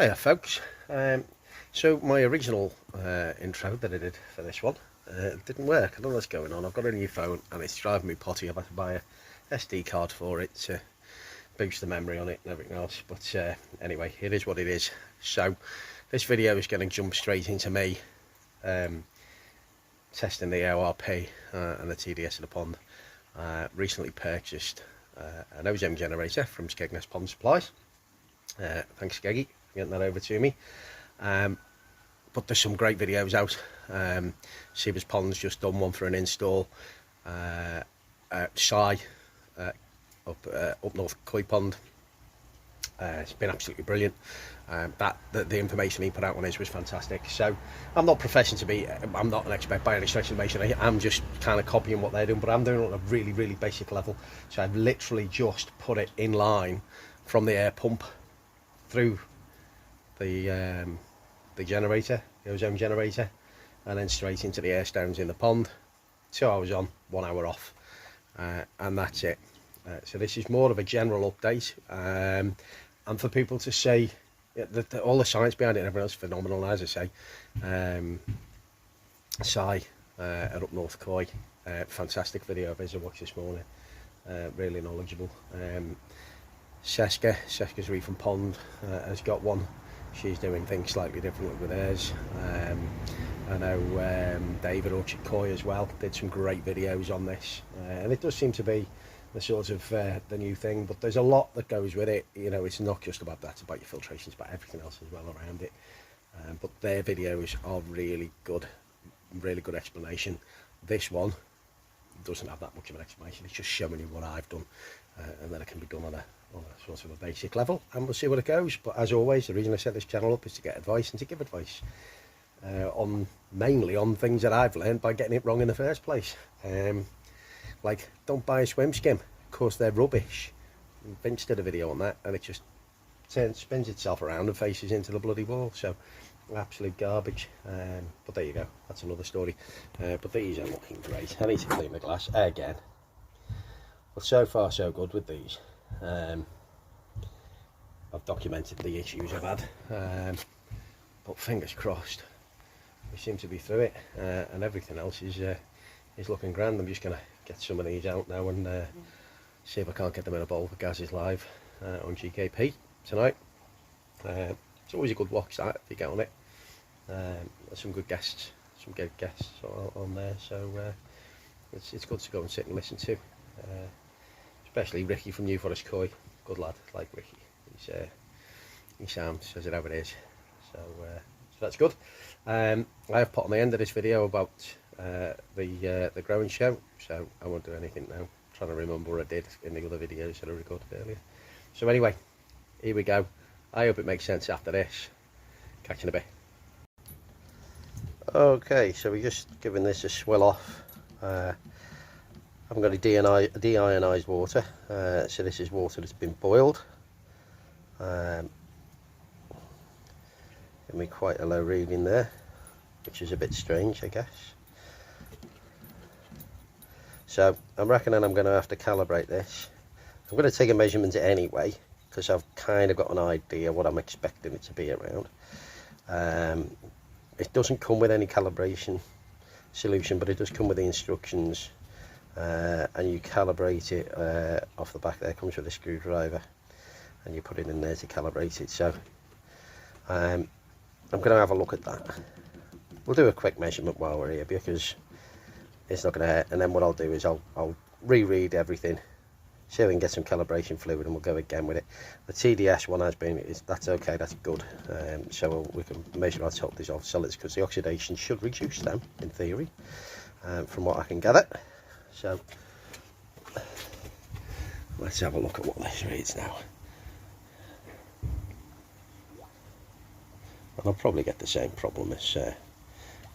Hiya folks, so my original intro that I did for this one didn't work. I don't know what's going on. I've got a new phone and it's driving me potty. I've had to buy a SD card for it to boost the memory on it and everything else, but anyway, it is what it is. So this video is going to jump straight into me testing the ORP and the TDS in the pond. Recently purchased an ozone generator from Skegness Pond Supplies. Thanks Skeggy for getting that over to me. But there's some great videos out. Seaver's Pond's just done one for an install. Shy up north Koi Pond. It's been absolutely brilliant. The information he put out on his was fantastic. So I'm not professing to be, I'm not an expert by any stretch of the imagination. I'm just kind of copying what they're doing, but I'm doing it on a really basic level. So I've literally just put it in line from the air pump through the generator, the ozone generator, and then straight into the air stones in the pond. 2 hours on, 1 hour off, and that's it. So this is more of a general update, and for people to say that all the science behind it and everything else is phenomenal. As I say, Sai at Up North Koi, fantastic video of his I watched this morning, really knowledgeable. Seska's Reef and Pond has got one. She's doing things slightly different with hers. I know David Orchard Koi as well did some great videos on this, and it does seem to be the sort of the new thing, but there's a lot that goes with it. You know, it's not just about that, it's about your filtration, it's about everything else as well around it. But their videos are really good explanation. This one doesn't have that much of an explanation, it's just showing you what I've done, and then it can be done on a sort of a basic level, and we'll see where it goes. But as always, the reason I set this channel up is to get advice and to give advice mainly on things that I've learned by getting it wrong in the first place. Like, don't buy a swim skim, of course they're rubbish. Vince did a video on that and it just spins itself around and faces into the bloody wall, so absolute garbage. But there you go, that's another story. But these are looking great. I need to clean the glass again, but so far so good with these. I've documented the issues I've had, but fingers crossed we seem to be through it, and everything else is looking grand. I'm just going to get some of these out now and see if I can't get them in a bowl for Gaz's live on GKP tonight. It's always a good watch that if you get on it. There's some good guests, some good guests on there, so it's good to go and sit and listen to. Especially Ricky from New Forest Koi, good lad, like Ricky. He says it how it is, so that's good. I have put on the end of this video about the growing show, so I won't do anything now. I'm trying to remember what I did in the other videos that I recorded earlier. So anyway, here we go. I hope it makes sense after this. Catch you in a bit. Okay, so we're just giving this a swill off. I've got a deionized water, so this is water that's been boiled. Give me quite a low reading there, which is a bit strange, I guess. So I'm reckoning I'm going to have to calibrate this. I'm going to take a measurement anyway, because I've kind of got an idea what I'm expecting it to be around. It doesn't come with any calibration solution, but it does come with the instructions. And you calibrate it off the back there. It comes with a screwdriver and you put it in there to calibrate it. So I'm going to have a look at that. We'll do a quick measurement while we're here because it's not going to hurt, and then what I'll do is I'll reread everything, see if we can get some calibration fluid, and we'll go again with it. The TDS one that's okay, that's good. So we can measure our top dissolved solids because the oxidation should reduce them in theory, from what I can gather. So let's have a look at what this reads now. And I'll probably get the same problem as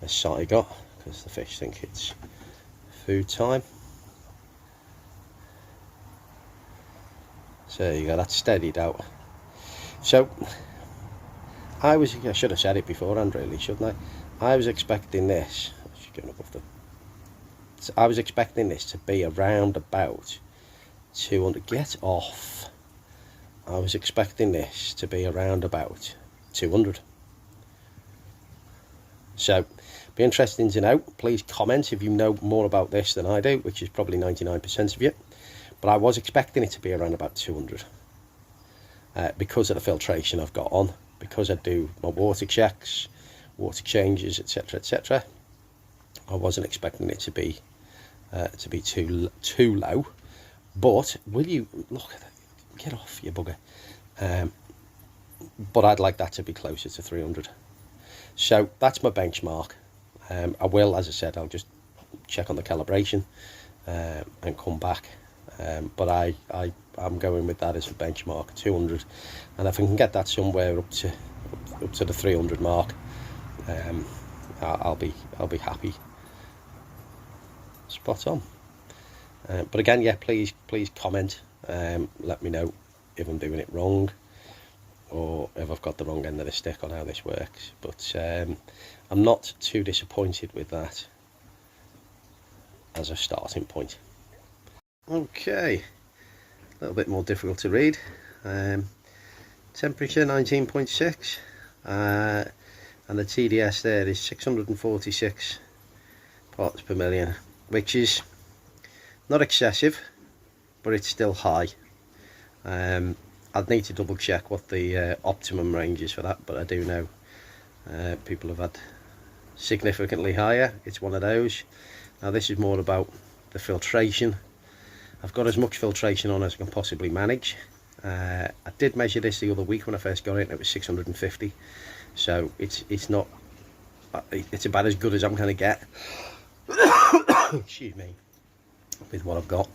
Sai got, because the fish think it's food time. So there you go, that's steadied out. So I should have said it beforehand really, shouldn't I? I was expecting this. I was expecting this to be around about 200. Get off. I was expecting this to be around about 200. So be interesting to know. Please comment if you know more about this than I do, which is probably 99% of you. But I was expecting it to be around about 200 because of the filtration I've got on, because I do my water checks, water changes, etc, etc. I wasn't expecting it to be too low. But will you look at that? Get off, you bugger. But I'd like that to be closer to 300. So that's my benchmark. I will, as I said, I'll just check on the calibration and come back. But I'm going with that as a benchmark, 200. And if I can get that somewhere up to the 300 mark, I'll be happy. Spot on. But again, yeah, please comment. Let me know if I'm doing it wrong, or if I've got the wrong end of the stick on how this works. But I'm not too disappointed with that as a starting point. Okay, a little bit more difficult to read. Temperature 19.6, and the TDS there is 646 parts per million, which is not excessive, but it's still high. I'd need to double check what the optimum range is for that, but I do know people have had significantly higher. It's one of those. Now this is more about the filtration. I've got as much filtration on as I can possibly manage. I did measure this the other week when I first got it, and it was 650. So it's not. It's about as good as I'm going to get. Excuse me. With what I've got.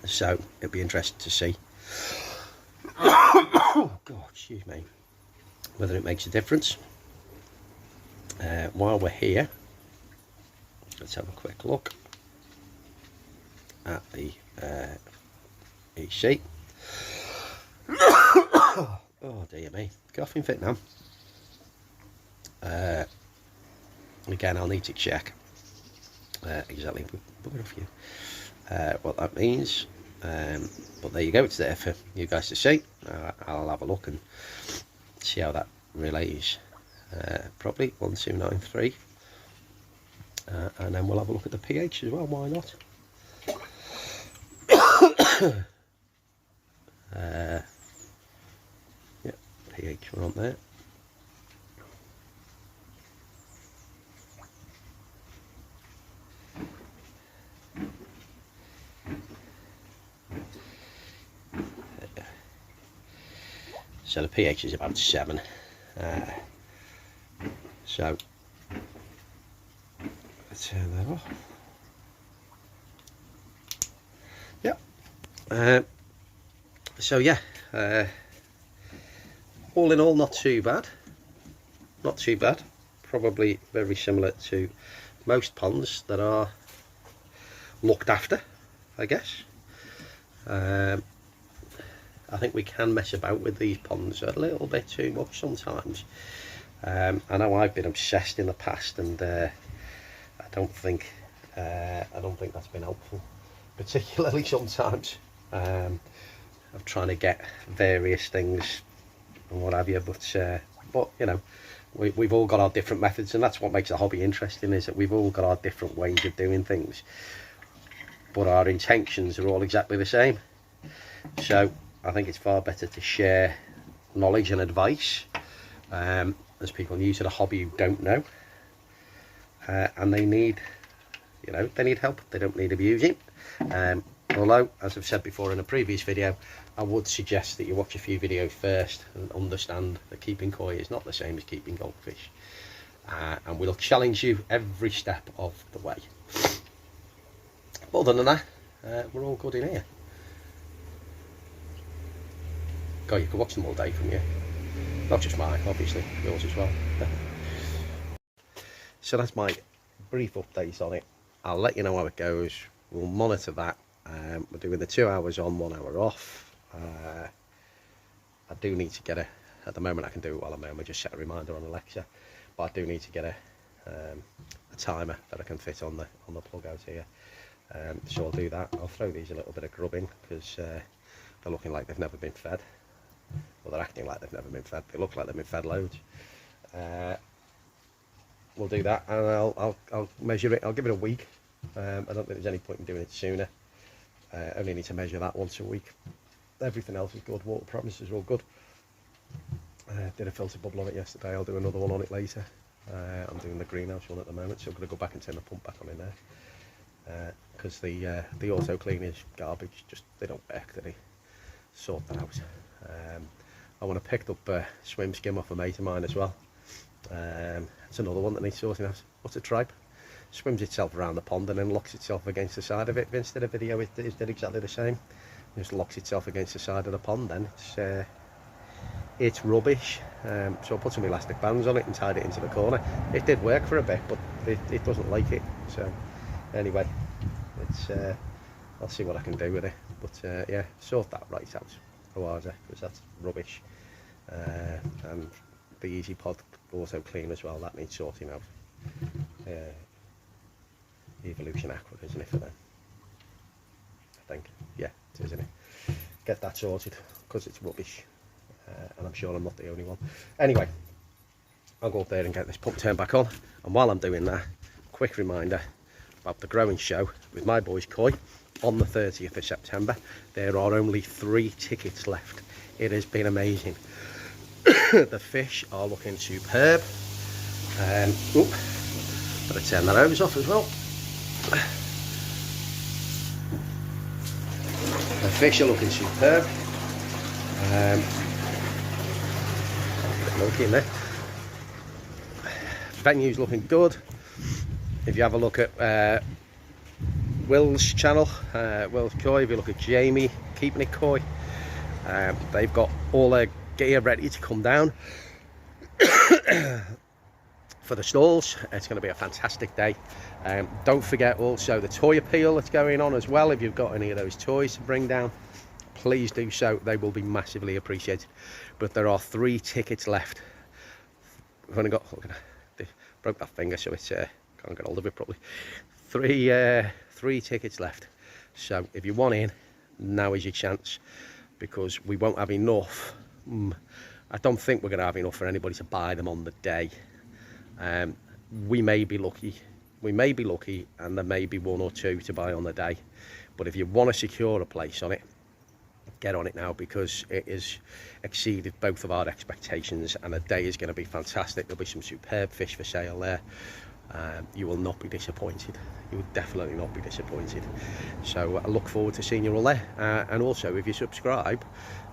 So it'll be interesting to see. Oh God, excuse me. Whether it makes a difference. While we're here, let's have a quick look at the EC. Oh dear me, coughing fit now. Again, I'll need to check exactly what that means. But there you go, it's there for you guys to see. I'll have a look and see how that relays. Probably 1293, and then we'll have a look at the pH as well. Why not? Yeah, pH, we're on there. So the pH is about 7. So let's turn that off. Yeah. So yeah, all in all, not too bad. Not too bad. Probably very similar to most ponds that are looked after, I guess. I think we can mess about with these ponds a little bit too much sometimes. I know I've been obsessed in the past, and I don't think that's been helpful, particularly sometimes. Of trying to get various things and what have you, but you know, we've all got our different methods, and that's what makes the hobby interesting, is that we've all got our different ways of doing things, but our intentions are all exactly the same. So I think it's far better to share knowledge and advice. There's people new to the hobby who don't know, and they need help. They don't need abusing. Although, as I've said before in a previous video, I would suggest that you watch a few videos first and understand that keeping koi is not the same as keeping goldfish, and we'll challenge you every step of the way. But other than that, we're all good in here. God, you could watch them all day from here. Not just mine, obviously, yours as well. So that's my brief update on it. I'll let you know how it goes. We'll monitor that. We're doing the 2 hours on, 1 hour off. I do need to get at the moment I can do it while I'm home. I just set a reminder on Alexa, but I do need to get a timer that I can fit on the plug out here. So I'll do that. I'll throw these a little bit of grubbing, because they're looking like they've never been fed. but they're acting like they've never been fed. They look like they've been fed loads. We'll do that, and I'll measure it. I'll give it a week. I don't think there's any point in doing it sooner. Only need to measure that once a week. Everything else is good. Water parameters are all good. Did a filter bubble on it yesterday. I'll do another one on it later. I'm doing the greenhouse one at the moment, so I'm going to go back and turn the pump back on in there. Because the auto clean is garbage. Just they don't work. They sort that out. I want to pick up swim skim off a mate of mine as well. It's another one that needs sorting out. What's a tripe? Swims itself around the pond and then locks itself against the side of it. Vince did a video, it did exactly the same. It just locks itself against the side of the pond then. It's rubbish. So I put some elastic bands on it and tied it into the corner. It did work for a bit, but it doesn't like it. So anyway, I'll see what I can do with it. But yeah, sort that right out, because that's rubbish. And the Easy Pod auto clean as well, that needs sorting out. Evolution Aqua, isn't it, for them? I think, yeah, it is, isn't it? Get that sorted, because it's rubbish, and I'm sure I'm not the only one. Anyway, I'll go up there and get this pump turned back on, and while I'm doing that, quick reminder about the growing show with my boys Koi on the 30th of September. There are only 3 tickets left. It has been amazing. The fish are looking superb. Better turn that hose off as well. The fish are looking superb. Bit in there. Venue's looking good. If you have a look at Will's channel, Will's Koi, if you look at Jamie keeping it koi, they've got all their gear ready to come down for the stalls. It's going to be a fantastic day. Don't forget also the toy appeal that's going on as well. If you've got any of those toys to bring down, please do so. They will be massively appreciated. But there are 3 tickets left. We've only got, look at that, broke that finger, so it's can't get hold of it properly. 3 tickets left. So if you want in, now is your chance, because we won't have enough. I don't think we're going to have enough for anybody to buy them on the day. We may be lucky, and there may be 1 or 2 to buy on the day. But if you want to secure a place on it, get on it now, because it has exceeded both of our expectations, and the day is going to be fantastic. There'll be some superb fish for sale there. You will not be disappointed. You will definitely not be disappointed. So I look forward to seeing you all there. And also, if you subscribe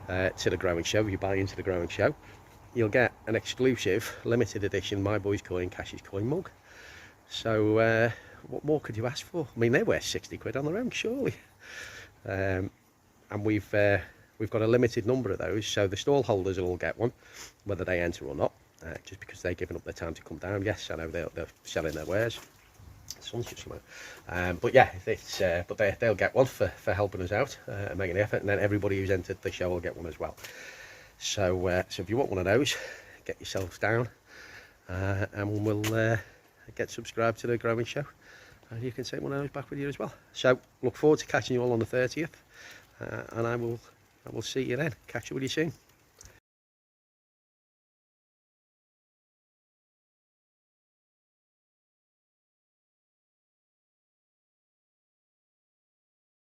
to the Growing Show, if you buy into the Growing Show, you'll get an exclusive limited edition My Boys Koi and Cash's Koi mug. So what more could you ask for? I mean, they're worth 60 quid on their own, surely. And we've got a limited number of those, so the stall holders will all get one, whether they enter or not, just because they've given up their time to come down. Yes, I know they're selling their wares. The sun's just come out. But yeah, but they'll get one for helping us out and making the effort, and then everybody who's entered the show will get one as well. So if you want one of those, get yourselves down, and we'll get subscribed to the Growing Show, and you can take one of those back with you as well. So look forward to catching you all on the 30th, and I will see you then. Catch you with you soon.